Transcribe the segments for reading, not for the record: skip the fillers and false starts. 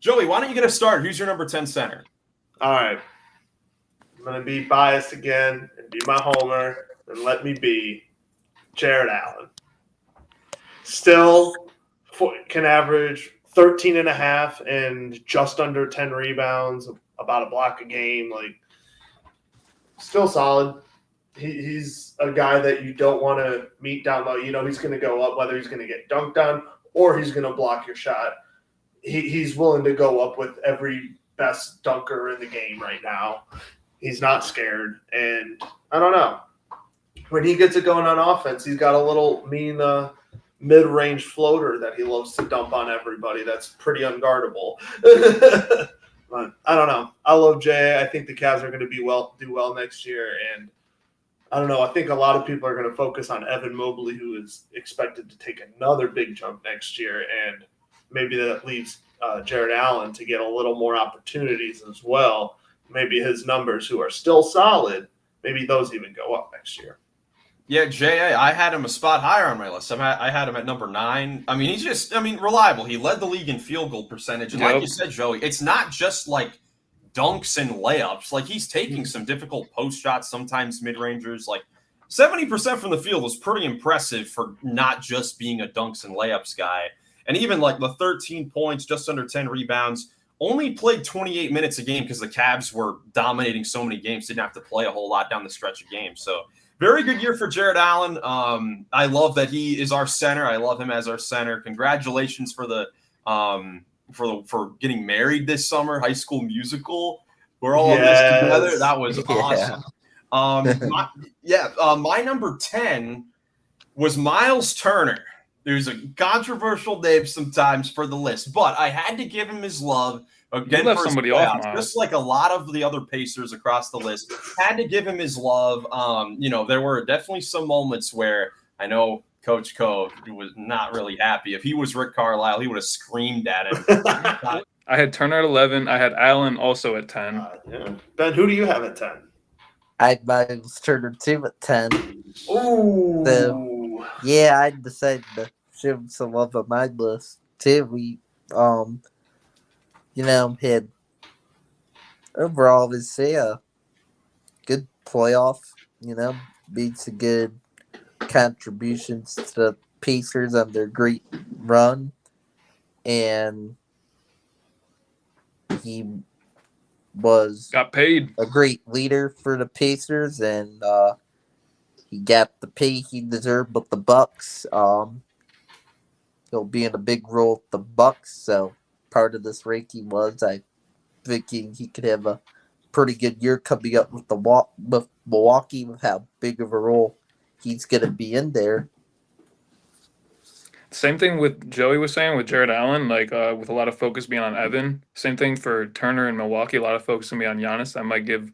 Joey, why don't you get us started? Who's your number 10 center? All right. I'm going to be biased again and be my homer and let me be Jarrett Allen. Still can average 13 and a half and just under 10 rebounds, about a block a game. Like, still solid. He's a guy that you don't want to meet down low. You know he's going to go up, whether he's going to get dunked on or he's going to block your shot. He's willing to go up with every best dunker in the game right now. He's not scared. And I don't know. When he gets it going on offense, he's got a little mean mid-range floater that he loves to dump on everybody. That's pretty unguardable. But I don't know. I love Jay. I think the Cavs are going to do well next year. And I don't know. I think a lot of people are going to focus on Evan Mobley, who is expected to take another big jump next year. And maybe that leaves Jarrett Allen to get a little more opportunities as well. Maybe his numbers, who are still solid, maybe those even go up next year. Yeah, J.A., I had him a spot higher on my list. I had him at number 9. I mean, he's just, reliable. He led the league in field goal percentage. And like you said, Joey, it's not just like dunks and layups. Like, he's taking some difficult post shots, sometimes mid-rangers. Like, 70% from the field was pretty impressive for not just being a dunks and layups guy. And even like the 13 points, just under 10 rebounds, only played 28 minutes a game because the Cavs were dominating so many games, didn't have to play a whole lot down the stretch of games. So very good year for Jarrett Allen. I love that he is our center. I love him as our center. Congratulations for the for getting married this summer, High School Musical. We're all on this together. That was awesome. My number 10 was Miles Turner. There's a controversial name sometimes for the list, but I had to give him his love. Again, for somebody off, just like a lot of the other Pacers across the list, had to give him his love. There were definitely some moments where I know Coach Cove was not really happy. If he was Rick Carlisle, he would have screamed at him. I had Turner at 11. I had Allen also at 10. Ben, who do you have at 10? I had Miles Turner too at 10. Ooh. I decided to show him some love on my list too. We had overall obviously a good playoff, made some good contributions to the Pacers on their great run. And he got paid a great leader for the Pacers, and he got the pay he deserved with the Bucks. He'll be in a big role with the Bucks, so part of this ranking was I thinking he could have a pretty good year coming up with with Milwaukee, with how big of a role he's going to be in there. Same thing with Joey was saying with Jarrett Allen, with a lot of focus being on Evan. Same thing for Turner in Milwaukee, a lot of focus going to be on Giannis. I might give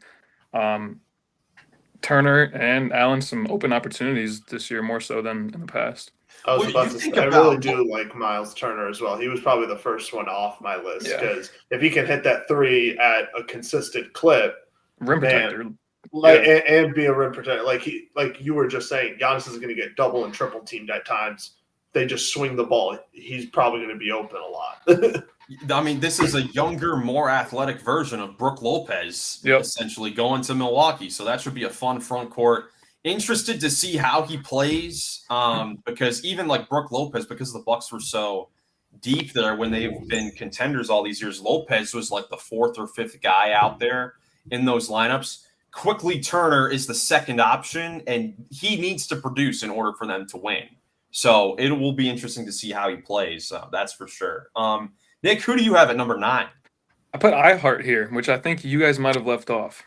Turner and Allen some open opportunities this year more so than in the past. I really do like Miles Turner as well. He was probably the first one off my list because if he can hit that 3 at a consistent clip, rim protector, and be a rim protector, like you were just saying, Giannis is going to get double and triple teamed at times. They just swing the ball. He's probably going to be open a lot. I mean, this is a younger, more athletic version of Brook Lopez, essentially going to Milwaukee. So that should be a fun front court. Interested to see how he plays, because even like Brook Lopez, because the Bucks were so deep there when they've been contenders all these years, Lopez was like the 4th or 5th guy out there in those lineups. Quickly, Turner is the second option, and he needs to produce in order for them to win. So it will be interesting to see how he plays. That's for sure. Nick, who do you have at number 9? I put iHeart here, which I think you guys might have left off.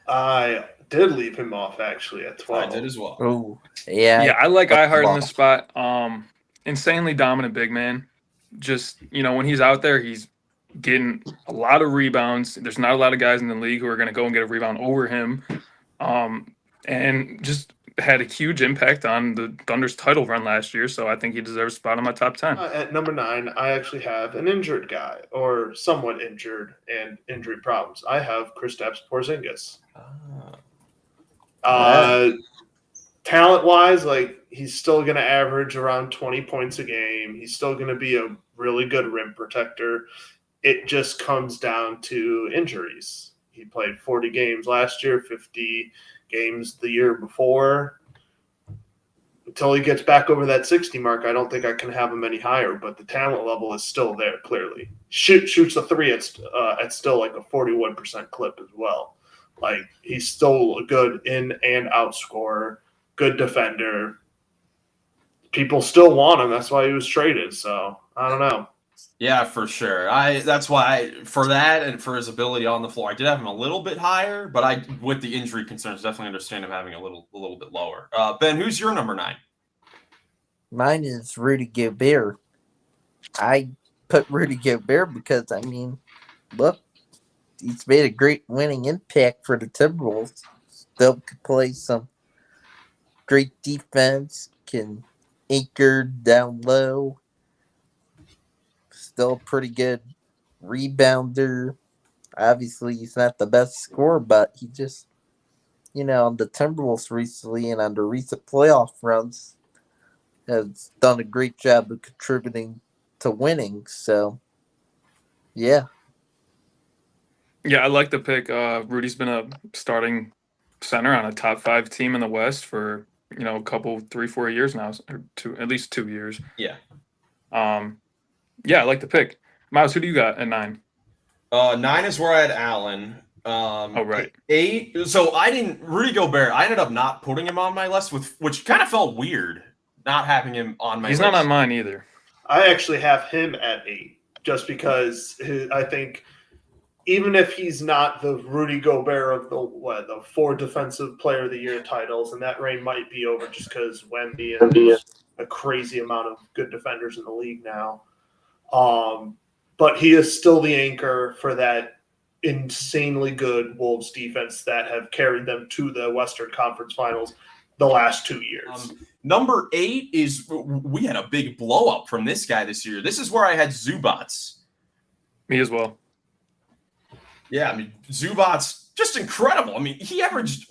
I did leave him off actually at 12. I did as well. Oh, yeah. I like iHeart in this spot. Insanely dominant big man. Just, when he's out there, he's getting a lot of rebounds. There's not a lot of guys in the league who are going to go and get a rebound over him. And just had a huge impact on the Thunder's title run last year, so I think he deserves a spot on my top 10. At number 9, I actually have an injured guy, or somewhat injured and injury problems. I have Kristaps Porzingis. Talent-wise, he's still going to average around 20 points a game. He's still going to be a really good rim protector. it just comes down to injuries. He played 40 games last year, 50 games the year before. Until he gets back over that 60 mark, I don't think I can have him any higher, but the talent level is still there, clearly. Shoots a three at still like a 41% clip as well. Like, he's still a good in and out scorer, good defender. People still want him. That's why he was traded. So, I don't know. Yeah, for sure. That's why for that and for his ability on the floor, I did have him a little bit higher, but with the injury concerns, definitely understand him having a little bit lower. Ben, who's your number 9? Mine is Rudy Gobert. I put Rudy Gobert because, I mean, look, he's made a great winning impact for the Timberwolves. Still can play some great defense, can anchor down low. Still a pretty good rebounder. Obviously, he's not the best scorer, but he just, on the Timberwolves recently and under recent playoff runs, has done a great job of contributing to winning. So, yeah. Yeah, I like the pick. Rudy's been a starting center on a top 5 team in the West for a couple 3-4 years now, or at least 2 years. Yeah. Yeah, I like the pick. Miles, who do you got at 9? 9 is where I had Allen. Right. 8. So Rudy Gobert. I ended up not putting him on my list, which kind of felt weird, not having him on my list. He's not on mine either. I actually have him at 8, just because I think even if he's not the Rudy Gobert of the 4 Defensive Player of the Year titles, and that reign might be over just because Wemby and a crazy amount of good defenders in the league now. But he is still the anchor for that insanely good Wolves defense that have carried them to the Western Conference Finals the last 2 years. Number 8 is, we had a big blow up from this guy this year. This is where I had Zubats. Me as well. Yeah, I mean, Zubats, just incredible. I mean, he averaged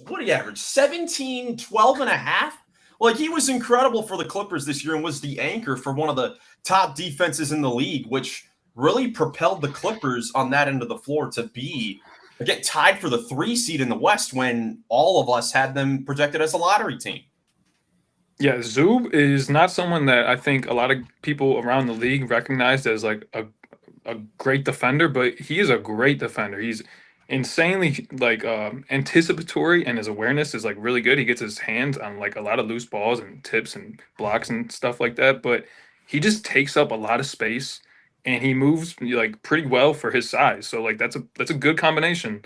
17, 12 and a half? Like, he was incredible for the Clippers this year and was the anchor for one of the top defenses in the league, which really propelled the Clippers on that end of the floor to be, again, tied for the 3 seed in the West when all of us had them projected as a lottery team. Yeah, Zub is not someone that I think a lot of people around the league recognized as like a great defender, but he is a great defender. He's insanely anticipatory, and his awareness is like really good. He gets his hands on like a lot of loose balls and tips and blocks and stuff like that, but he just takes up a lot of space and he moves like pretty well for his size. So like that's a good combination.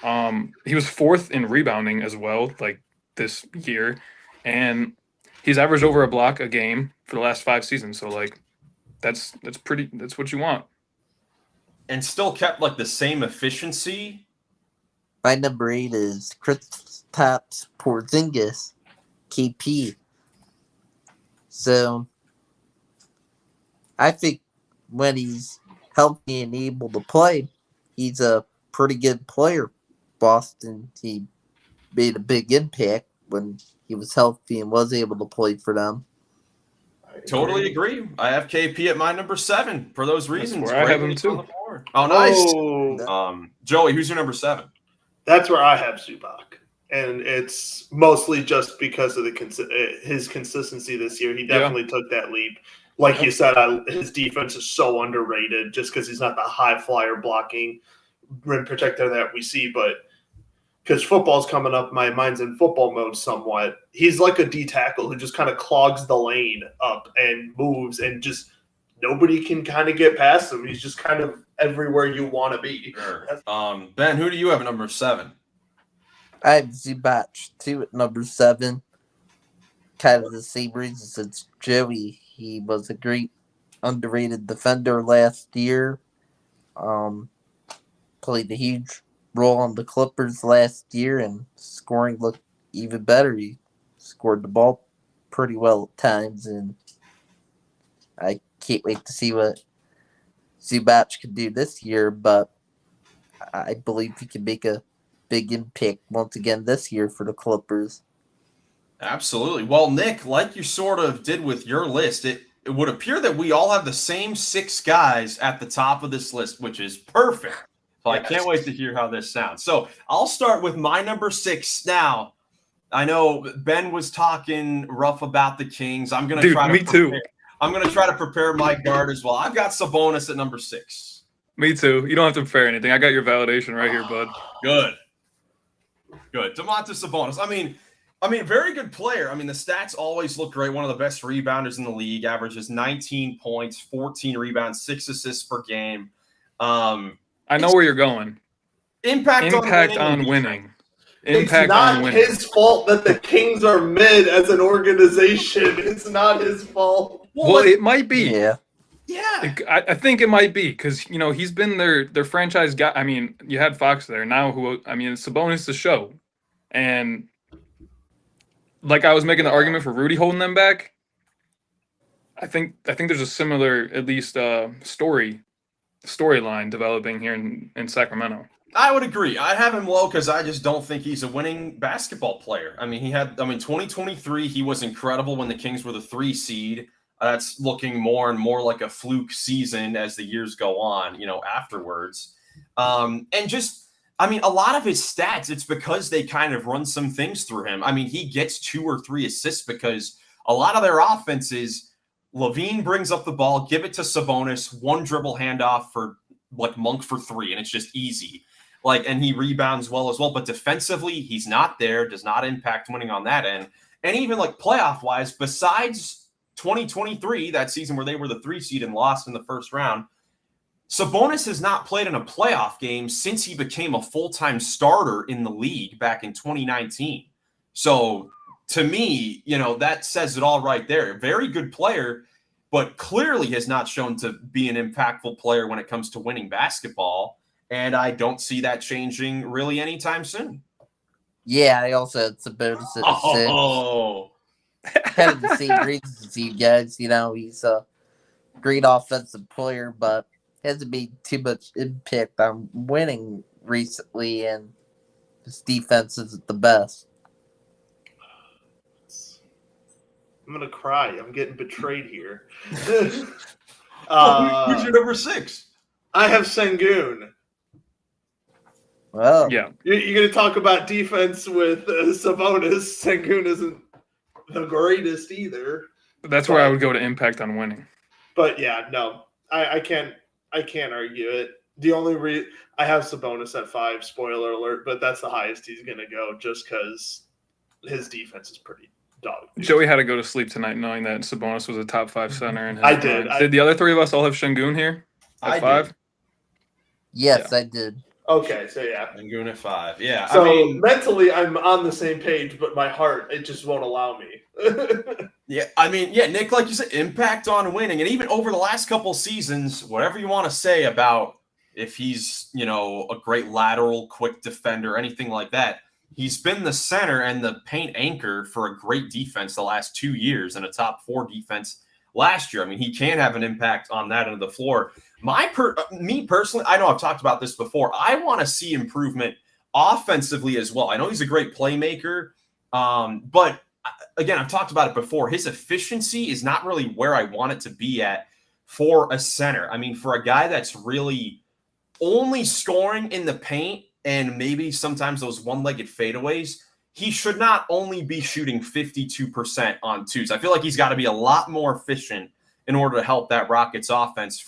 He was 4th in rebounding as well, like this year, and he's averaged over a block a game for the last 5 seasons. So like that's what you want. And still kept like the same efficiency. My number 8 is Kristaps Porzingis, KP. So I think when he's healthy and able to play, he's a pretty good player. Boston, he made a big impact when he was healthy and was able to play for them. Totally agree. I have KP at my number 7 for those reasons. That's where I have him too. Oh, nice. Oh, Joey, who's your number 7? that's where I have Zubac. And it's mostly just because of his consistency this year. He definitely took that leap. Like you said, his defense is so underrated just because he's not the high flyer blocking rim protector that we see. But because football's coming up, my mind's in football mode somewhat. He's like a D tackle who just kind of clogs the lane up and moves, and just nobody can kind of get past him. He's just kind of everywhere you want to be. Sure. Ben, who do you have at number 7? I have Zubac too at number 7. Kind of the same reasons as Joey. He was a great underrated defender last year. Played a huge role on the Clippers last year, and scoring looked even better. He scored the ball pretty well at times, and I can't wait to see what Zubac can do this year, but I believe he can make a big impact once again this year for the Clippers. Absolutely. Well, Nick, like you sort of did with your list, it would appear that we all have the same 6 guys at the top of this list, which is perfect. So I can't wait to hear how this sounds. So I'll start with my number 6 now. I know Ben was talking rough about the Kings. I'm going to try to me too. I'm going to try to prepare my guard as well. I've got Sabonis at number 6. Me too. You don't have to prepare anything. I got your validation right here, bud. Good. Domantas Sabonis. I mean, very good player. I mean, the stats always look great. One of the best rebounders in the league. Averages 19 points, 14 rebounds, 6 assists per game. I know where you're going. Impact on winning. It's not his fault that the Kings are mid as an organization. It's not his fault. Well, it might be. Yeah. Yeah. I think it might be because, he's been their franchise guy. I mean, you had Fox there. Now it's Sabonis the show. And like I was making the argument for Rudy holding them back, I think there's a similar, at least, storyline developing here in Sacramento. I would agree. I have him low because I just don't think he's a winning basketball player. I mean, 2023, he was incredible when the Kings were the 3 seed. That's looking more and more like a fluke season as the years go on, afterwards. And just, a lot of his stats, it's because they kind of run some things through him. I mean, he gets 2 or 3 assists because a lot of their offenses, Levine brings up the ball, give it to Sabonis, 1 dribble handoff for Monk for 3, and it's just easy. And he rebounds well as well. But defensively, he's not there, does not impact winning on that end. And even playoff-wise, besides 2023, that season where they were the 3 seed and lost in the first round, Sabonis has not played in a playoff game since he became a full-time starter in the league back in 2019. So to me, that says it all right there. Very good player, but clearly has not shown to be an impactful player when it comes to winning basketball. And I don't see that changing really anytime soon. Yeah, I also had Sabonis at 6. Kind of the same reasons as you guys. He's a great offensive player, but hasn't made too much impact on winning recently, and his defense isn't the best. I'm going to cry. I'm getting betrayed here. Who's your number 6? I have Sengun. Well, yeah. You're going to talk about defense with Sabonis. Sengun isn't the greatest either. That's where I would go to impact on winning. But yeah, no, I can't argue it. The only I have Sabonis at 5, spoiler alert, but that's the highest he's going to go just because his defense is pretty dog. Joey had to go to sleep tonight knowing that Sabonis was a top 5 center. In I did. Did the other 3 of us all have Sengun here at 5? Yes, Yeah. I did. Okay, so yeah. Sengun at 5. Yeah. So mentally, I'm on the same page, but my heart, it just won't allow me. Nick, like you said, impact on winning. And even over the last couple seasons, whatever you want to say about if he's, a great lateral, quick defender, anything like that, he's been the center and the paint anchor for a great defense the last 2 years and a top 4 defense last year. He can have an impact on that end of the floor. Me personally, I know I've talked about this before. I want to see improvement offensively as well. I know he's a great playmaker, but again, I've talked about it before. His efficiency is not really where I want it to be at for a center. For a guy that's really only scoring in the paint and maybe sometimes those one-legged fadeaways, he should not only be shooting 52% on 2s. I feel like he's got to be a lot more efficient in order to help that Rockets offense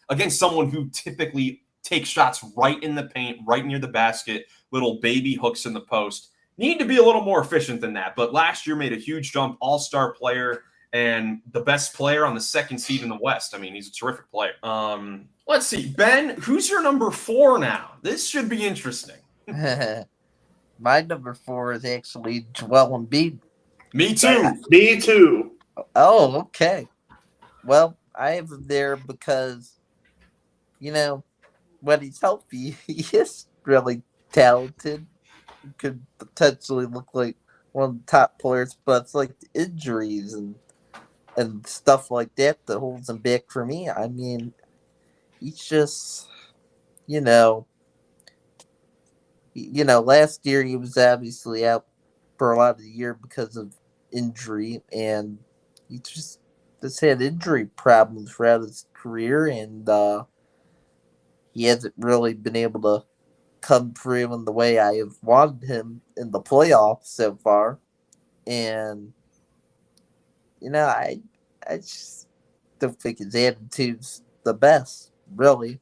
against someone who typically takes shots right in the paint, right near the basket, little baby hooks in the post. Need to be a little more efficient than that. But last year made a huge jump, all-star player, and the best player on the 2nd seed in the West. He's a terrific player. Let's see. Ben, who's your number 4 now? This should be interesting. My number 4 is actually Joel Embiid. Me too. Me too. Oh, okay. Well, I have him there because, when he's healthy, he is really talented. He could potentially look like one of the top players, but it's like the injuries and stuff like that holds him back for me. He's just, last year he was obviously out for a lot of the year because of injury, and he just just had injury problems throughout his career, and he hasn't really been able to come through in the way I have wanted him in the playoffs so far. And I just don't think his attitude's the best, really.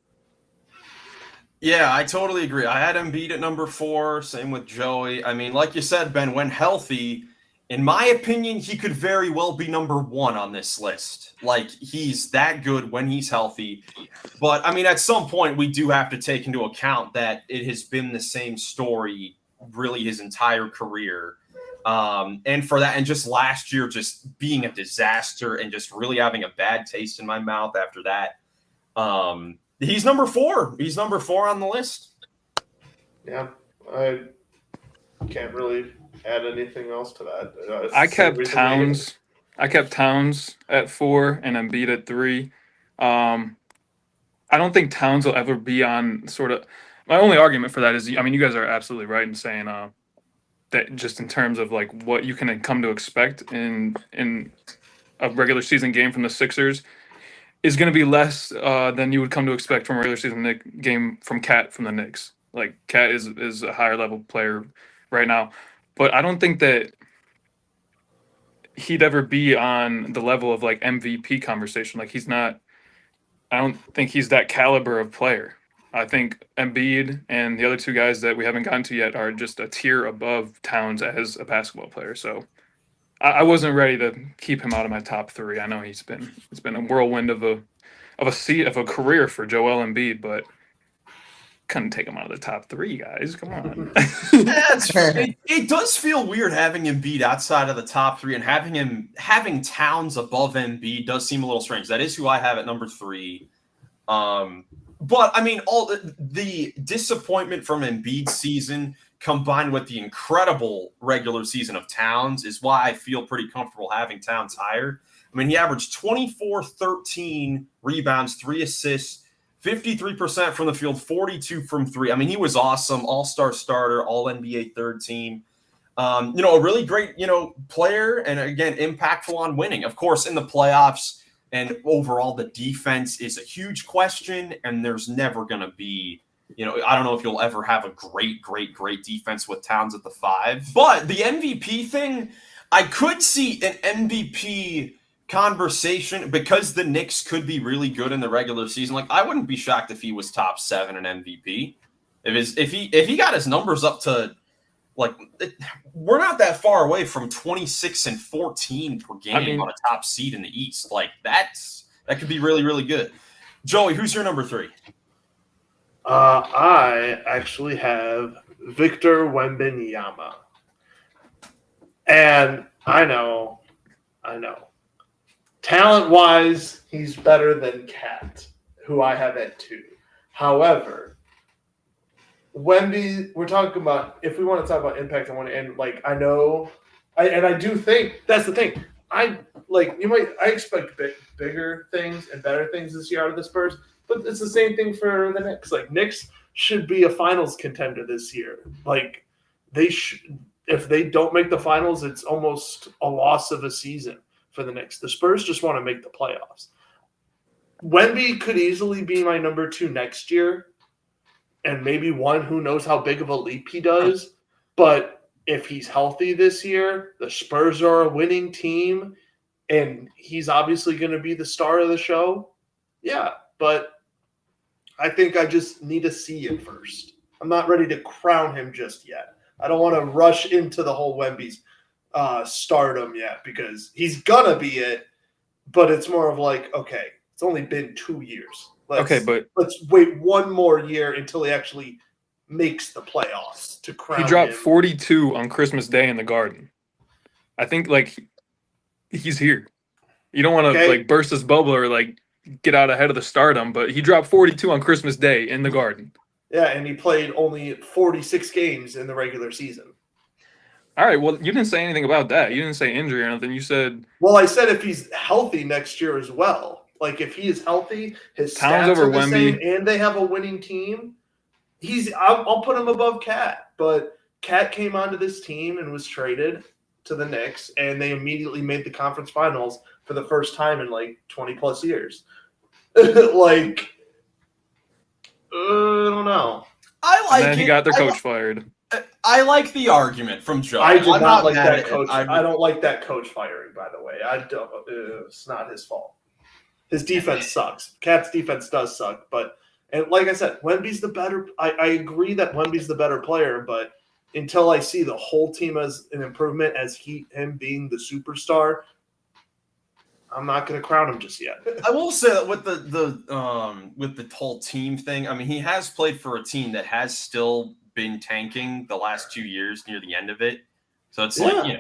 Yeah, I totally agree. I had Embiid at number 4. Same with Joey. I mean, like you said, Ben, when healthy, in my opinion, he could very well be number 1 on this list. Like, he's that good when he's healthy. But, I mean, at some point, we do have to take into account that it has been the same story really his entire career. And for that, and just last year, just being a disaster and just really having a bad taste in my mouth after that. He's number 4. He's number 4 on the list. Yeah, I can't really add anything else to that. I kept Towns. I kept Towns at 4 and Embiid at 3. I don't think Towns will ever be on sort of. My only argument for that is, I mean, you guys are absolutely right in saying that just in terms of like what you can come to expect in a regular season game from the Sixers is going to be less than you would come to expect from a regular season game from Cat from the Knicks. Like Cat is a higher level player right now, but I don't think that he'd ever be on the level of like MVP conversation. Like he's not. I don't think he's that caliber of player. I think Embiid and the other 2 guys that we haven't gotten to yet are just a tier above Towns as a basketball player. So I wasn't ready to keep him out of my top 3. I know it's been a whirlwind of a career for Joel Embiid, but couldn't take him out of the top 3, guys. Come on. It does feel weird having Embiid outside of the top 3 and having Towns above Embiid does seem a little strange. That is who I have at number 3. But I mean, all the disappointment from Embiid's season combined with the incredible regular season of Towns is why I feel pretty comfortable having Towns higher. I mean, he averaged 24, 13 rebounds, 3 assists, 53% from the field, 42 from 3. I mean, he was awesome, all-star starter, all-NBA third team. A really great, player and, again, impactful on winning. Of course, in the playoffs and overall, the defense is a huge question, and there's never going to be I don't know if you'll ever have a great defense with Towns at the 5. But the MVP thing, I could see an MVP conversation because the Knicks could be really good in the regular season. Like, I wouldn't be shocked if he was top 7 in MVP. If he got his numbers up to we're not that far away from 26 and 14 per game on a top seed in the East. Like that could be really, really good. Joey, who's your number 3? I actually have Victor Wembanyama. And I know. Talent-wise, he's better than Cat, who I have at 2. However, Wemby, we're talking about, if we want to talk about impact, I do think that's the thing. I expect bigger things and better things this year out of the Spurs, but it's the same thing for the Knicks. Like, Knicks should be a finals contender this year. Like, if they don't make the finals, it's almost a loss of a season for the Knicks. The Spurs just want to make the playoffs. Wemby could easily be my number 2 next year, and maybe 1, who knows how big of a leap he does. But if he's healthy this year, the Spurs are a winning team, and he's obviously going to be the star of the show. Yeah, but I think I just need to see it first. I'm not ready to crown him just yet. I don't want to rush into the whole Wemby's stardom yet, because he's going to be it, but it's more of like, okay, it's only been 2 years. Let's wait 1 more year until he actually makes the playoffs to crown him. He dropped 42 on Christmas Day in the Garden. I think he's here. You don't want to burst his bubble or get out ahead of the stardom, but he dropped 42 on Christmas Day in the Garden. Yeah, and he played only 46 games in the regular season. All right, well, you didn't say anything about that. You didn't say injury or anything. You said... Well, I said if he's healthy next year as well. Like, if he is healthy, his Towns stats over are the Wemby, same, and they have a winning team, I'll put him above Cat. But Cat came onto this team and was traded to the Knicks, and they immediately made the conference finals for the first time in like 20 plus years. Like, I don't know. And then he got their coach fired. I like the argument from Joe. I did I'm not like mad that at it. coach. I don't like that coach firing, by the way. I don't. It's not his fault. His defense sucks. Cat's defense does suck, but and like I said, Wemby's the better. I agree that Wemby's the better player, but until I see the whole team as an improvement, as him being the superstar, I'm not going to crown him just yet. I will say that with the whole team thing, I mean, he has played for a team that has still been tanking the last 2 years near the end of it. So it's like, you know.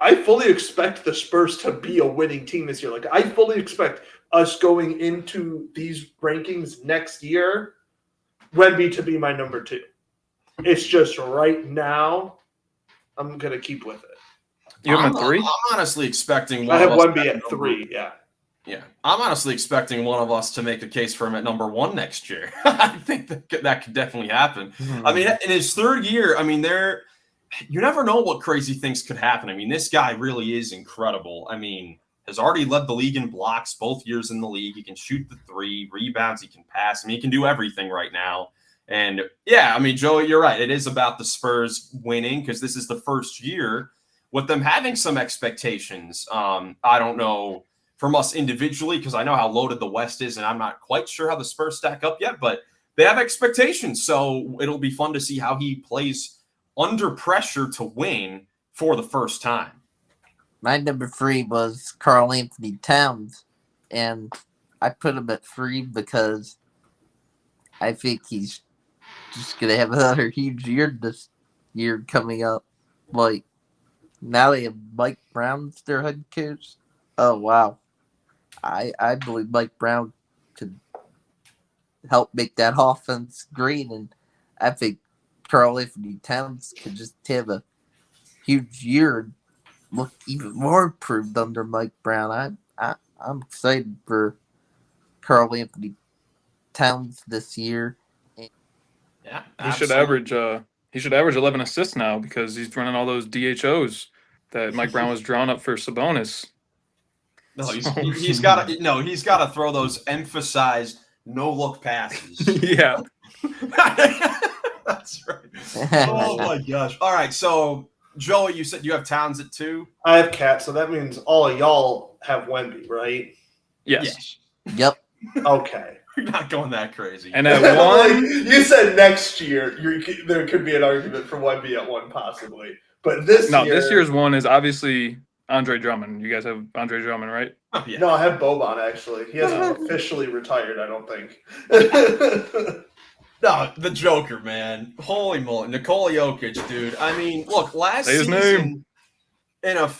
I fully expect the Spurs to be a winning team this year. Like, I fully expect us going into these rankings next year, Wemby to be my number 2. It's just right now, I'm going to keep with it. You have him at 3? I'm honestly expecting I have Wemby at 3, yeah. Yeah. I'm honestly expecting one of us to make a case for him at number 1 next year. I think that could definitely happen. I mean, in his 3rd year, I mean, you never know what crazy things could happen. I mean, this guy really is incredible. I mean, has already led the league in blocks both years in the league. He can shoot the 3, rebounds, he can pass. I mean, he can do everything right now. And yeah, I mean, Joey, you're right. It is about the Spurs winning because this is the first year with them having some expectations. I don't know from us individually because I know how loaded the West is, and I'm not quite sure how the Spurs stack up yet, but they have expectations. So it'll be fun to see how he plays under pressure to win for the first time. My number 3 was Karl Anthony Towns, and I put him at 3 because I think he's just going to have another huge year this year coming up. Like, now they have Mike Brown as their head coach. Oh, wow. I believe Mike Brown could help make that offense great, and I think Karl Anthony Towns could just have a huge year and look even more improved under Mike Brown. I'm excited for Karl Anthony Towns this year. Yeah, he should average 11 assists now because he's running all those DHOs that Mike Brown was drawing up for Sabonis. No, he's got to throw those emphasized no look passes. Yeah. That's right. Oh my gosh. All right. So Joey, you said you have Towns at 2. I have Cat, so that means all of y'all have Wemby, right? Yes. Yep. Okay. You're not going that crazy. And at 1, you said next year there could be an argument for Wemby at 1 possibly, but this year's 1 is obviously Andre Drummond. You guys have Andre Drummond, right? Oh, yeah. No, I have Boban actually. He hasn't officially retired, I don't think. No, the Joker, man. Holy moly. Nikola Jokic, dude. I mean, look, last say his season name.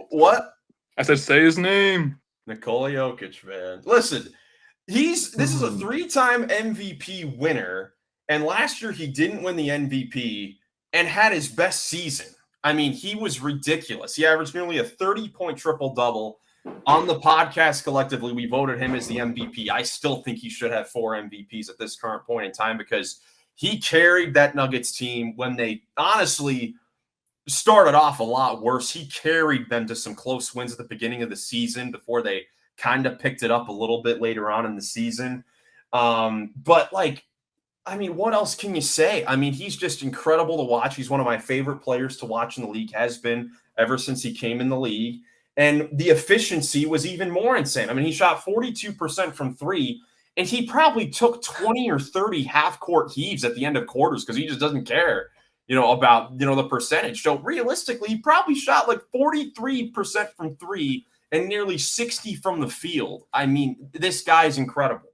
What? I said say his name. Nikola Jokic, man. Listen, this is a 3-time MVP winner, and last year he didn't win the MVP and had his best season. I mean, he was ridiculous. He averaged nearly a 30-point triple-double. On the podcast collectively, we voted him as the MVP. I still think he should have 4 MVPs at this current point in time because he carried that Nuggets team when they honestly started off a lot worse. He carried them to some close wins at the beginning of the season before they kind of picked it up a little bit later on in the season. But like, I mean, what else can you say? I mean, he's just incredible to watch. He's one of my favorite players to watch in the league, has been ever since he came in the league. And the efficiency was even more insane. I mean, he shot 42% from 3, and he probably took 20 or 30 half-court heaves at the end of quarters because he just doesn't care, about, the percentage. So realistically, he probably shot like 43% from 3 and nearly 60 from the field. I mean, this guy's incredible.